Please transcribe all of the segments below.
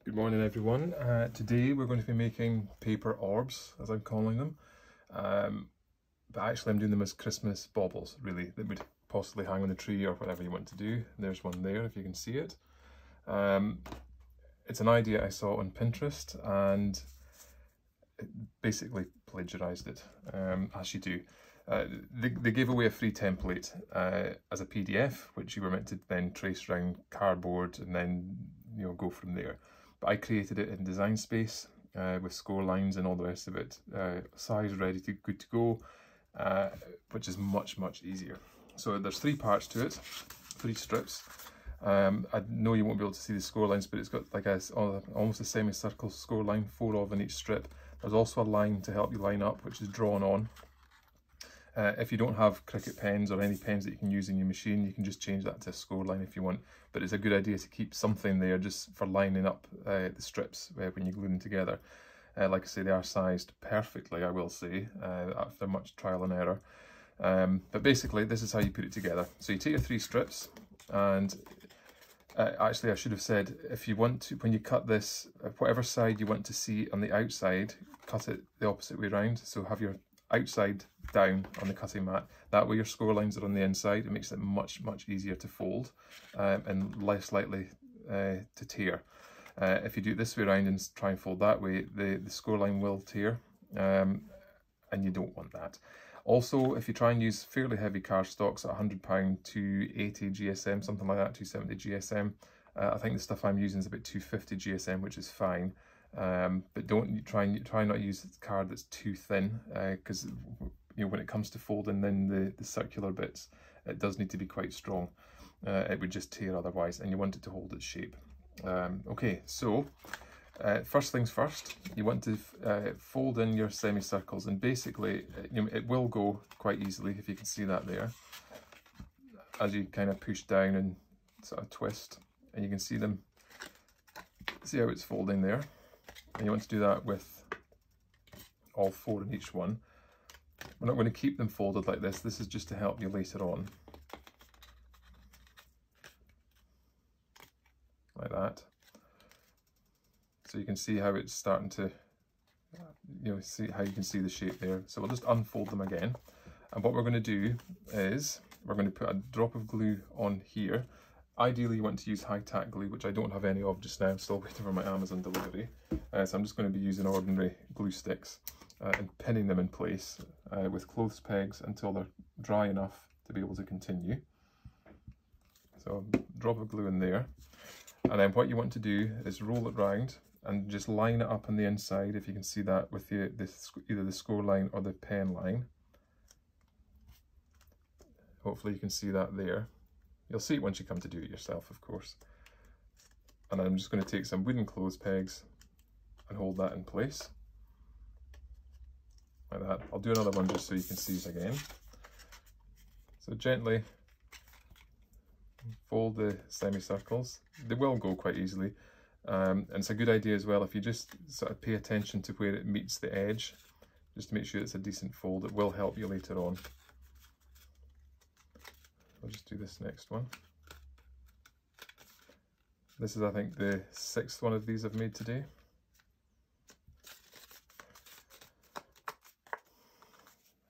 Good morning everyone. Today we're going to be making paper orbs, as I'm calling them, but actually I'm doing them as Christmas baubles, really, that would possibly hang on the tree or whatever you want to do. There's one there if you can see it. It's an idea I saw on Pinterest and basically plagiarised it, as you do. They gave away a free template as a PDF, which you were meant to then trace around cardboard and then go from there. But I created it in Design Space with score lines and all the rest of it, size ready to good to go, which is much easier. So there's 3 parts to it, 3 strips. I know you won't be able to see the score lines, but it's got like almost a semicircle score line, 4 of in each strip. There's also a line to help you line up, which is drawn on. If you don't have Cricut pens or any pens that you can use in your machine, you can just change that to a score line if you want. But it's a good idea to keep something there just for lining up the strips when you glue them together. Like I say, they are sized perfectly, I will say, after much trial and error. But basically, this is how you put it together. So you take your 3 strips, and actually I should have said, if you want to, when you cut this, whatever side you want to see on the outside, cut it the opposite way around. So have your outside down on the cutting mat. That way your score lines are on the inside. It makes it much easier to fold and less likely to tear. If you do it this way around and try and fold that way, the score line will tear, and you don't want that. Also, if you try and use fairly heavy cardstocks at £100 to 80 GSM, something like that, 270 GSM, I think the stuff I'm using is about 250 GSM, which is fine. But don't try not to use a card that's too thin, because when it comes to folding then the circular bits, it does need to be quite strong. It would just tear otherwise, and you want it to hold its shape. Okay, so first things first, you want to fold in your semicircles, and basically it will go quite easily, if you can see that there, as you kind of push down and sort of twist, and you can see them. See how it's folding there, and you want to do that with all 4 in each one. We're not going to keep them folded like this. This is just to help you later on, like that. So you can see how it's starting to, see how you can see the shape there. So we'll just unfold them again. And what we're going to do is we're going to put a drop of glue on here. Ideally you want to use high-tack glue, which I don't have any of just now. I'm still waiting for my Amazon delivery. So I'm just going to be using ordinary glue sticks and pinning them in place with clothes pegs until they're dry enough to be able to continue. So drop of glue in there. And then what you want to do is roll it round and just line it up on the inside, if you can see that, with either the score line or the pen line. Hopefully you can see that there. You'll see it once you come to do it yourself, of course. And I'm just going to take some wooden clothes pegs and hold that in place, like that. I'll do another one just so you can see it again. So gently fold the semicircles. They will go quite easily, and it's a good idea as well if you just sort of pay attention to where it meets the edge, just to make sure it's a decent fold. It will help you later on. I'll just do this next one. This is, I think, the 6th one of these I've made today.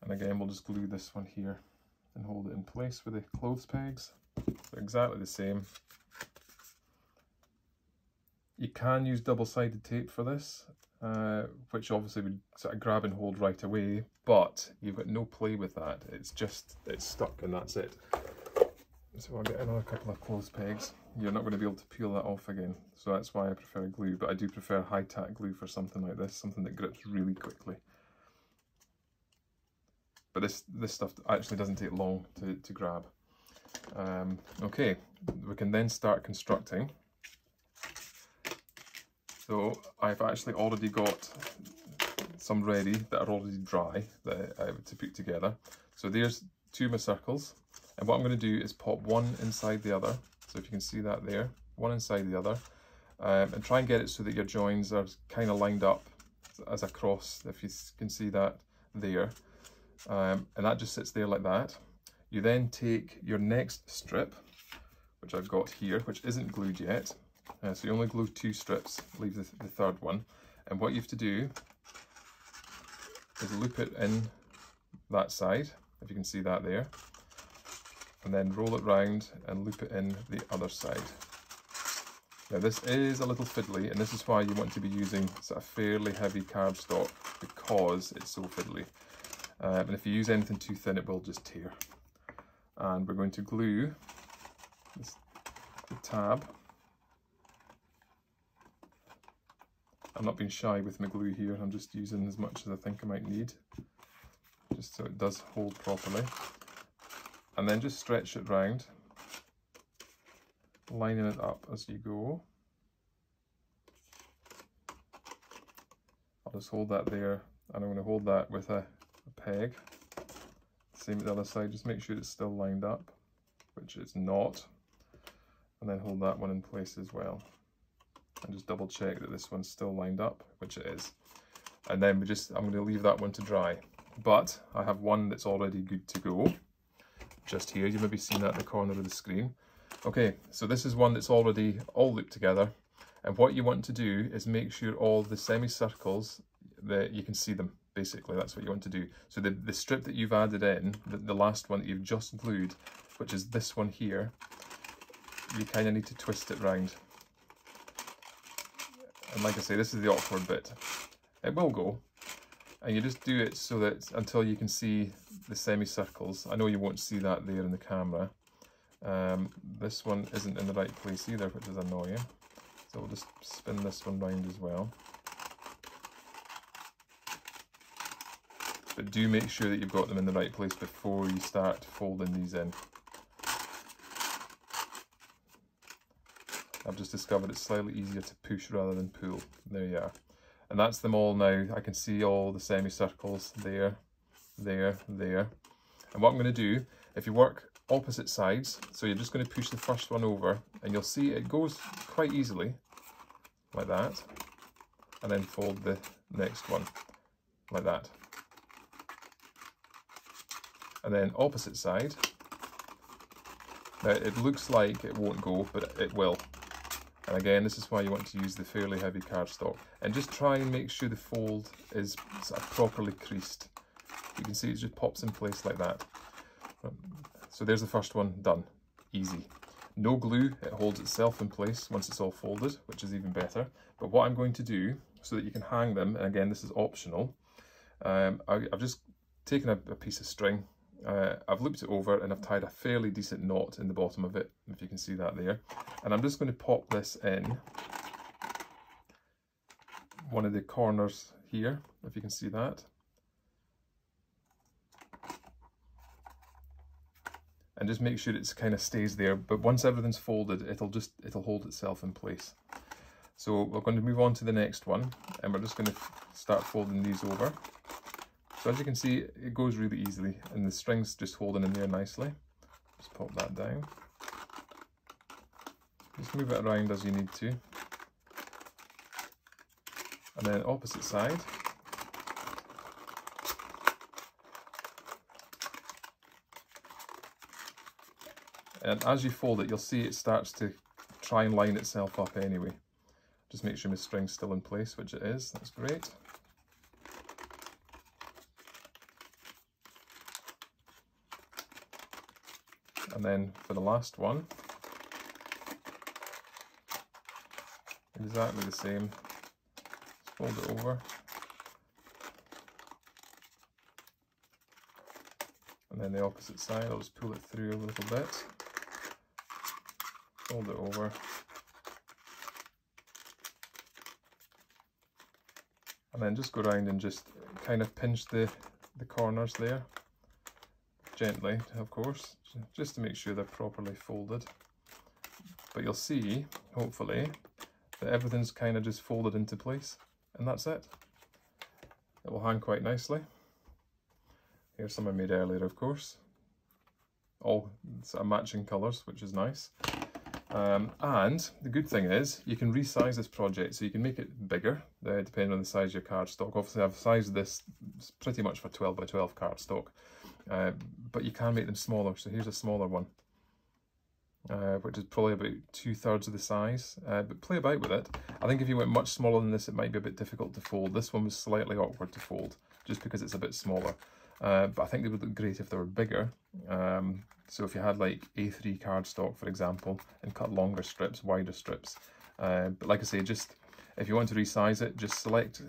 And again, we'll just glue this one here and hold it in place with the clothes pegs. So exactly the same. You can use double-sided tape for this, which obviously would sort of grab and hold right away, but you've got no play with that. It's stuck and that's it. So I'll get another couple of clothes pegs. You're not going to be able to peel that off again, so that's why I prefer glue, but I do prefer high-tack glue for something like this, something that grips really quickly. But this stuff actually doesn't take long to grab. Okay, we can then start constructing. So I've actually already got some ready that are already dry to put together. So there's 2 of my circles, and what I'm going to do is pop one inside the other. So if you can see that there, one inside the other, and try and get it so that your joins are kind of lined up as a cross, if you can see that there. And that just sits there like that. You then take your next strip, which I've got here, which isn't glued yet, So you only glue 2 strips, leave the third one. And what you have to do is loop it in that side, if you can see that there. And then roll it round and loop it in the other side. Now this is a little fiddly, and this is why you want to be using sort of fairly heavy cardstock, because it's so fiddly. And if you use anything too thin, it will just tear. And we're going to glue the tab. I'm not being shy with my glue here, I'm just using as much as I think I might need, just so it does hold properly. And then just stretch it round, lining it up as you go. I'll just hold that there, and I'm going to hold that with a peg. Same with the other side, just make sure it's still lined up, which it's not. And then hold that one in place as well. And just double check that this one's still lined up, which it is. And then I'm going to leave that one to dry. But I have one that's already good to go. Just here, you've maybe seen that in the corner of the screen. Okay, so this is one that's already all looped together, and what you want to do is make sure all the semicircles, that you can see them, basically, that's what you want to do. So the strip that you've added in, the last one that you've just glued, which is this one here, you kind of need to twist it round. And like I say, this is the awkward bit. It will go, and you just do it so that until you can see the semicircles. I know you won't see that there in the camera. This one isn't in the right place either, which is annoying. So we'll just spin this one round as well. But do make sure that you've got them in the right place before you start folding these in. I've just discovered it's slightly easier to push rather than pull. There you are. And that's them all now. I can see all the semicircles there, there, there. And what I'm going to do, if you work opposite sides, so you're just going to push the first one over, and you'll see it goes quite easily, like that, and then fold the next one, like that. And then opposite side. Now it looks like it won't go, but it will. And again, this is why you want to use the fairly heavy cardstock. And just try and make sure the fold is sort of properly creased. You can see it just pops in place like that. So there's the first one done. Easy. No glue, it holds itself in place once it's all folded, which is even better. But what I'm going to do, so that you can hang them, and again this is optional, I've just taken a piece of string, I've looped it over, and I've tied a fairly decent knot in the bottom of it, if you can see that there. And I'm just going to pop this in one of the corners here, if you can see that. And just make sure it kind of stays there, but once everything's folded, it'll hold itself in place. So we're going to move on to the next one, and we're just going to start folding these over. So as you can see, it goes really easily, and the string's just holding in there nicely. Just pop that down. Just move it around as you need to. And then opposite side. And as you fold it, you'll see it starts to try and line itself up anyway. Just make sure my string's still in place, which it is. That's great. And then for the last one, exactly the same. Just fold it over. And then the opposite side, I'll just pull it through a little bit. Fold it over. And then just go around and just kind of pinch the corners there. Gently, of course, just to make sure they're properly folded. But you'll see, hopefully, that everything's kind of just folded into place, and that's it. It will hang quite nicely. Here's some I made earlier, of course. All sort of matching colours, which is nice. And the good thing is, you can resize this project, so you can make it bigger, depending on the size of your cardstock. Obviously, I've sized this pretty much for 12 by 12 cardstock. But you can make them smaller, so here's a smaller one. which is probably about 2/3 of the size, but play about with it. I think if you went much smaller than this, it might be a bit difficult to fold. This one was slightly awkward to fold, just because it's a bit smaller. But I think they would look great if they were bigger. So if you had like A3 cardstock, for example, and cut longer strips, wider strips. But like I say, just if you want to resize it, just select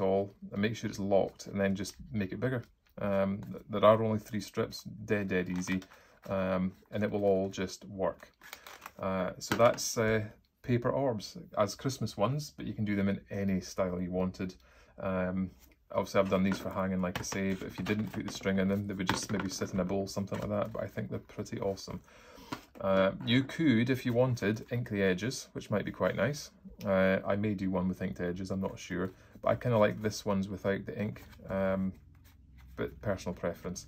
all and make sure it's locked, and then just make it bigger. There are only 3 strips, dead easy, and it will all just work. So that's paper orbs as Christmas ones, but you can do them in any style you wanted. Obviously I've done these for hanging, like I say, but if you didn't put the string in them, they would just maybe sit in a bowl, something like that, but I think they're pretty awesome. You could, if you wanted, ink the edges, which might be quite nice. I may do one with inked edges, I'm not sure, but I kind of like this one's without the ink, but personal preference.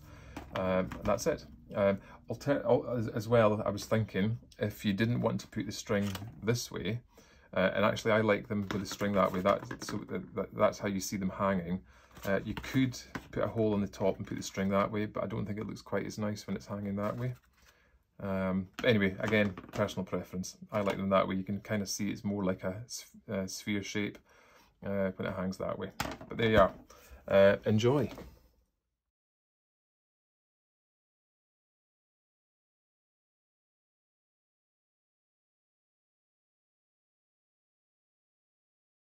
That's it. As well, I was thinking, if you didn't want to put the string this way, and actually I like them with the string that way, that's how you see them hanging. You could put a hole in the top and put the string that way, but I don't think it looks quite as nice when it's hanging that way. But anyway, again, personal preference. I like them that way. You can kind of see it's more like a sphere shape when it hangs that way. But there you are. Enjoy.